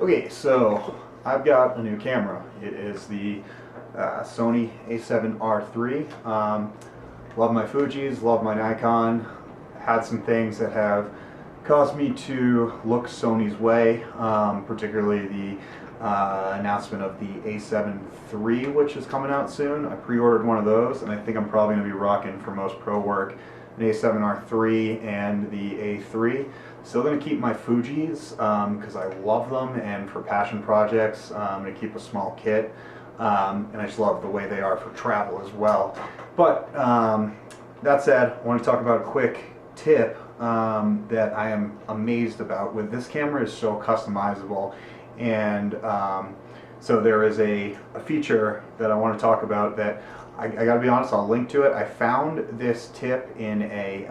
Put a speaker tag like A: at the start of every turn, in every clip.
A: Okay, so I've got a new camera. It is the Sony a7rIII. Love my Fujis, love my Nikon. Had some things that have caused me to look Sony's way, particularly the announcement of the a7 III, which is coming out soon. I pre-ordered one of those, and I think I'm probably going to be rocking for most pro work an a7R III and the a3. Still going to keep my Fujis because I love them, and for passion projects, I'm going to keep a small kit. And I just love the way they are for travel as well. But that said, I want to talk about a quick tip that I am amazed about. With this camera is so customizable, and so there is a feature that I want to talk about that I got to be honest, I'll link to it. I found this tip in a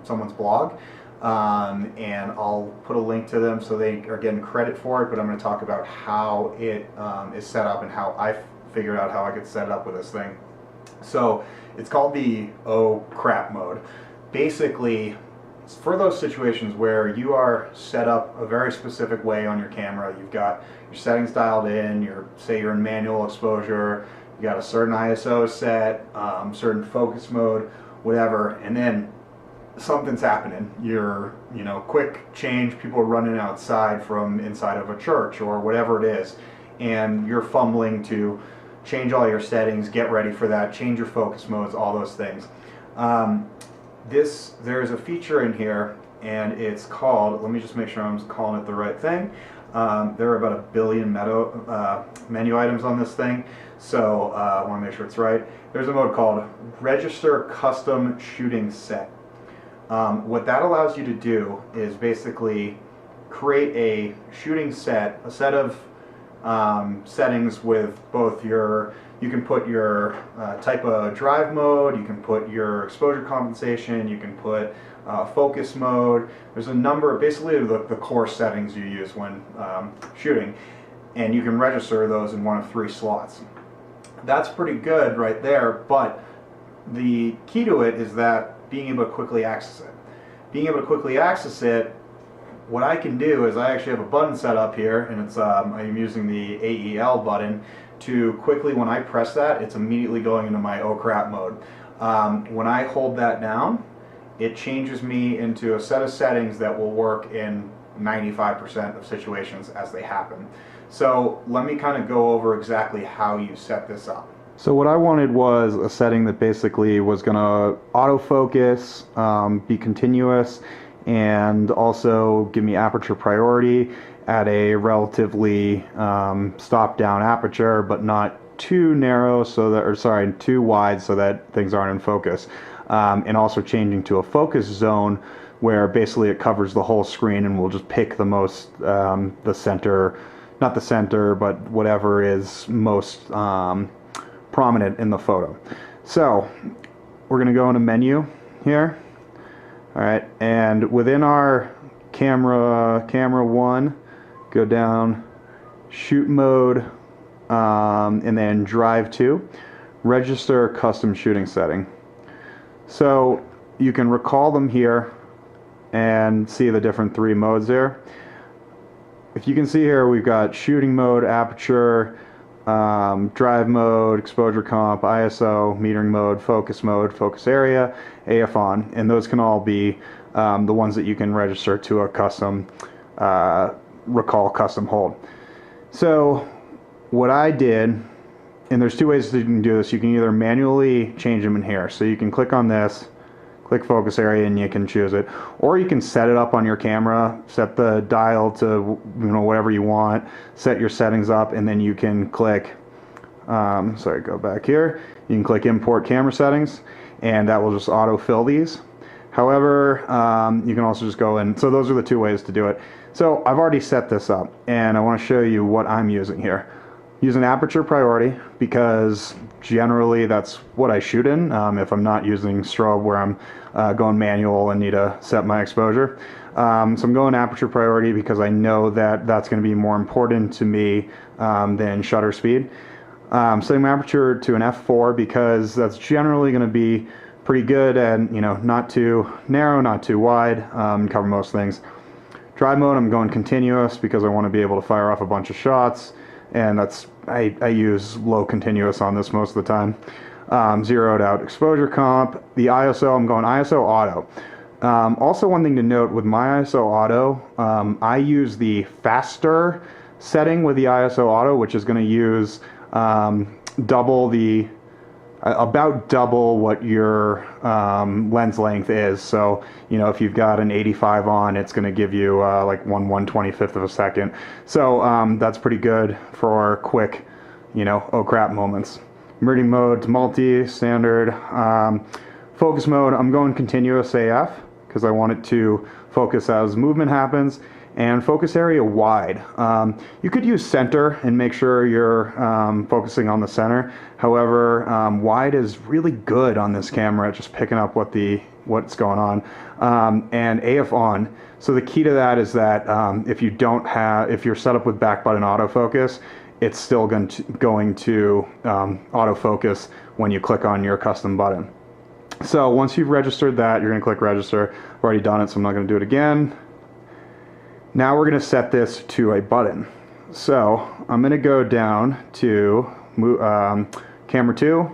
A: someone's blog, and I'll put a link to them so they are getting credit for it, but I'm going to talk about how it is set up and how I figured out how I could set it up with this thing. So it's called the oh crap mode. Basically, it's for those situations where you are set up a very specific way on your camera. You've got your settings dialed in, say you're in manual exposure, you got a certain ISO set, certain focus mode, whatever, and then something's happening. You're, quick change, people are running outside from inside of a church or whatever it is, and you're fumbling to change all your settings, get ready for that, change your focus modes, all those things. There's a feature in here, and it's called, let me just make sure I'm calling it the right thing. There are about 1 billion menu items on this thing, so I want to make sure it's right. There's a mode called Register Custom Shooting Set. What that allows you to do is basically create a shooting set, a set of settings with both you can put your type of drive mode, you can put your exposure compensation, you can put focus mode. There's a number, basically the core settings you use when shooting, and you can register those in one of 3 slots. That's pretty good right there, but the key to it is that being able to quickly access it. Being able to quickly access it, what I can do is I actually have a button set up here, and it's I'm using the AEL button to quickly, when I press that, it's immediately going into my oh crap mode. When I hold that down, it changes me into a set of settings that will work in 95% of situations as they happen. So let me kind of go over exactly how you set this up. So what I wanted was a setting that basically was going to autofocus, be continuous, and also give me aperture priority at a relatively stopped down aperture, but not too narrow, too wide, so that things aren't in focus. And also changing to a focus zone where basically it covers the whole screen and will just pick the most, the center, not the center, but whatever is most prominent in the photo. So we're going to go into menu here. Alright, and within our camera 1, go down, shoot mode, and then drive 2, register custom shooting setting. So you can recall them here and see the different 3 modes there. If you can see here, we've got shooting mode, aperture, drive mode, exposure comp, ISO, metering mode, focus area, AF on, and those can all be the ones that you can register to a custom recall custom hold. So what I did, and there's 2 ways that you can do this. You can either manually change them in here, so you can click on this, click focus area, and you can choose it, or you can set it up on your camera, set the dial to whatever you want, set your settings up, and then you can click go back here, you can click import camera settings, and that will just autofill these. However, you can also just go in. So those are the 2 ways to do it. So I've already set this up, and I want to show you what I'm using here. Using aperture priority because generally that's what I shoot in if I'm not using strobe where I'm going manual and need to set my exposure. So I'm going aperture priority because I know that that's going to be more important to me than shutter speed. Setting my aperture to an f4 because that's generally going to be pretty good and not too narrow, not too wide, cover most things. Drive mode, I'm going continuous because I want to be able to fire off a bunch of shots, and I use low continuous on this most of the time. Zeroed out exposure comp. The ISO, I'm going ISO auto. Also, one thing to note with my ISO auto, I use the faster setting with the ISO auto, which is going to use about double what your lens length is. So, you know, if you've got an 85 on, it's going to give you like 1/125th of a second. So that's pretty good for quick, you know, oh crap moments. Emerging mode to multi, standard. Focus mode, I'm going continuous AF because I want it to focus as movement happens. And focus area wide. You could use center and make sure you're focusing on the center. However, wide is really good on this camera at just picking up what's going on. And AF on. So the key to that is that if you're set up with back button autofocus, it's still going to autofocus when you click on your custom button. So once you've registered that, you're going to click register. I've already done it, so I'm not going to do it again. Now we're going to set this to a button. So I'm going to go down to camera 2,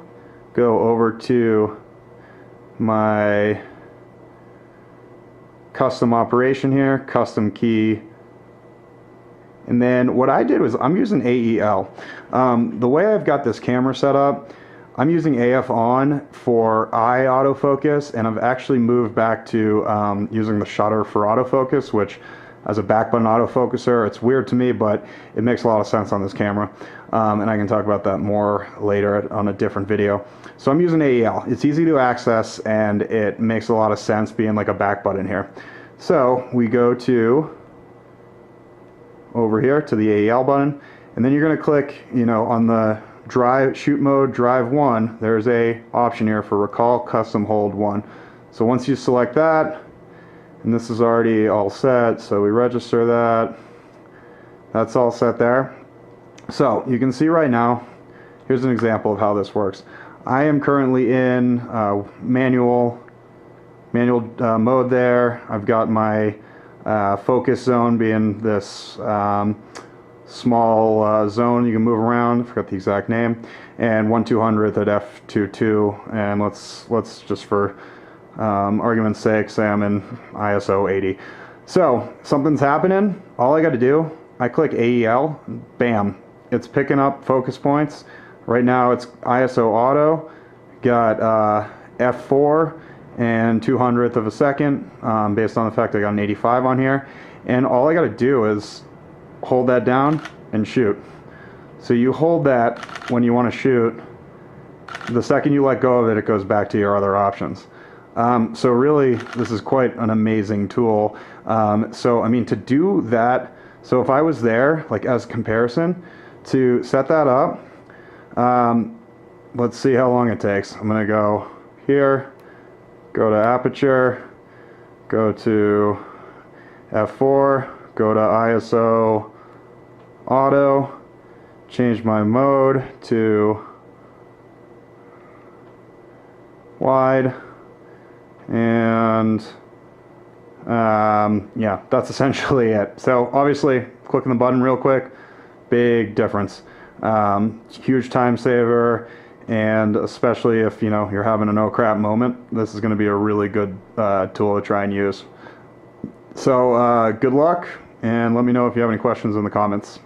A: go over to my custom operation here, custom key, and then what I did was I'm using AEL. The way I've got this camera set up, I'm using AF on for eye autofocus, and I've actually moved back to using the shutter for autofocus, which as a back button autofocuser, it's weird to me, but it makes a lot of sense on this camera. And I can talk about that more later on a different video. So I'm using AEL. It's easy to access, and it makes a lot of sense being like a back button here. So we go to over here to the AEL button, and then you're going to click, you know, on the shoot mode drive 1. There's a option here for recall custom hold 1. So once you select that, and this is already all set, so we register that. That's all set there. So you can see right now, here's an example of how this works. I am currently in manual mode there. I've got my focus zone being this small zone you can move around. I forgot the exact name. And 1/200th at f2.2, and let's just for argument's sake, say I'm in ISO 80. So something's happening. All I got to do, I click AEL, bam, it's picking up focus points. Right now it's ISO auto, got f4 and 200th of a second, based on the fact I got an 85 on here. And all I got to do is hold that down and shoot. So you hold that when you want to shoot. The second you let go of it, it goes back to your other options. So really, this is quite an amazing tool. So I mean, to do that, so if I was there, like as comparison, to set that up, let's see how long it takes. I'm gonna go here, go to aperture, go to f4, go to ISO auto, change my mode to wide, and yeah, that's essentially it. So obviously, clicking the button real quick, big difference. Huge time saver, and especially if you're having an oh crap moment, this is going to be a really good tool to try and use. So good luck, and let me know if you have any questions in the comments.